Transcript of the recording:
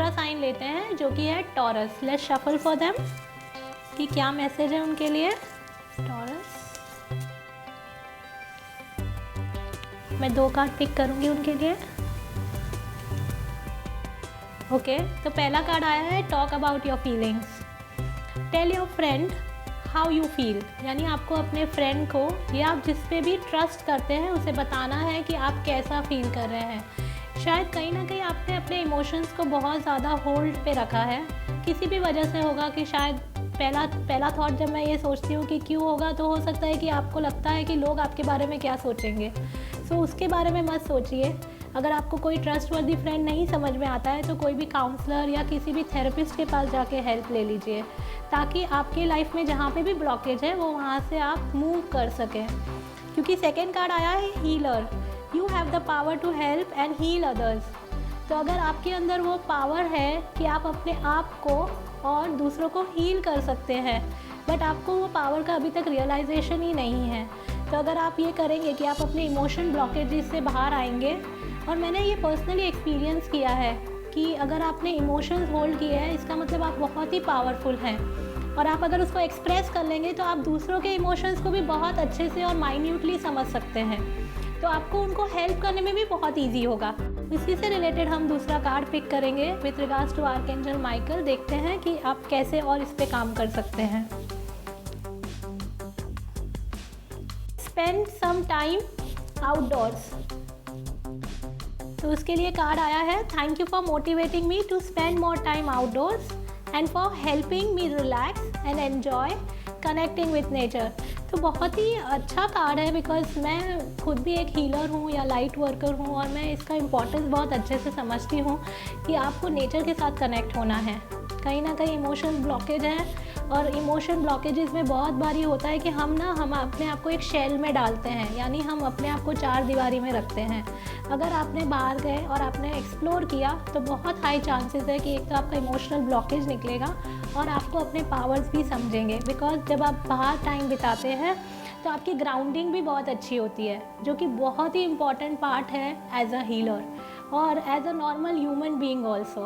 दूसरा साइन लेते हैं जो कि है taurus. Let's shuffle for them कि क्या मैसेज है उनके लिए। टॉरस, मैं 2 कार्ड पिक करूंगी उनके लिए। ओके, तो पहला कार्ड आया है talk about your feelings. Tell your friend how you feel, यानी आपको अपने फ्रेंड को या आप जिस पे भी ट्रस्ट करते हैं उसे बताना है कि आप कैसा फील कर रहे हैं। शायद कहीं ना कहीं आपने अपने इमोशंस को बहुत ज़्यादा होल्ड पे रखा है, किसी भी वजह से होगा कि शायद पहला थॉट जब मैं ये सोचती हूँ कि क्यों होगा, तो हो सकता है कि आपको लगता है कि लोग आपके बारे में क्या सोचेंगे। सो उसके बारे में मत सोचिए। अगर आपको कोई ट्रस्टवर्दी फ्रेंड नहीं समझ में आता है तो कोई भी काउंसलर या किसी भी थेरेपिस्ट के पास जाके हेल्प ले लीजिए, ताकि आपके लाइफ में जहाँ पे भी ब्लॉकेज है वो वहाँ से आप मूव कर सकें। क्योंकि सेकेंड कार्ड आया है healer. You have the power to help and heal others. तो अगर आपके अंदर वो पावर है कि आप अपने आप को और दूसरों को हील कर सकते हैं, बट आपको वो पावर का अभी तक रियलाइजेशन ही नहीं है, तो अगर आप ये करेंगे कि आप अपने इमोशन ब्लॉकेजेस से बाहर आएंगे। और मैंने ये पर्सनली एक्सपीरियंस किया है कि अगर आपने इमोशंस होल्ड किए हैं, इसका मतलब आप बहुत ही पावरफुल हैं, और आप अगर उसको एक्सप्रेस कर लेंगे तो आप दूसरों के इमोशंस को भी बहुत अच्छे से और माइन्यूटली समझ सकते हैं, तो आपको उनको हेल्प करने में भी बहुत ईजी होगा। इसी से रिलेटेड हम दूसरा कार्ड पिक करेंगे with regards to archangel Michael. देखते हैं कि आप कैसे और इस पर काम कर सकते हैं। Spend some time outdoors. तो उसके लिए कार्ड आया है thank you for motivating me to spend more time outdoors and for helping me relax and enjoy connecting with nature. तो बहुत ही अच्छा कार्ड है, बिकॉज मैं खुद भी एक हीलर हूँ या लाइट वर्कर हूँ, और मैं इसका इम्पोर्टेंस बहुत अच्छे से समझती हूँ कि आपको नेचर के साथ कनेक्ट होना है। कहीं ना कहीं इमोशन ब्लॉकेज है, और इमोशन ब्लॉकेजेस में बहुत बार ये होता है कि हम अपने आप को एक शेल में डालते हैं, यानी हम अपने आप को 4 दीवारी में रखते हैं। अगर आपने बाहर गए और आपने एक्सप्लोर किया तो बहुत हाई चांसेस है कि एक तो आपका इमोशनल ब्लॉकेज निकलेगा और आपको अपने पावर्स भी समझेंगे, बिकॉज जब आप बाहर टाइम बिताते हैं तो आपकी ग्राउंडिंग भी बहुत अच्छी होती है, जो कि बहुत ही इम्पॉर्टेंट पार्ट है एज अ हीलर और as a normal human being also.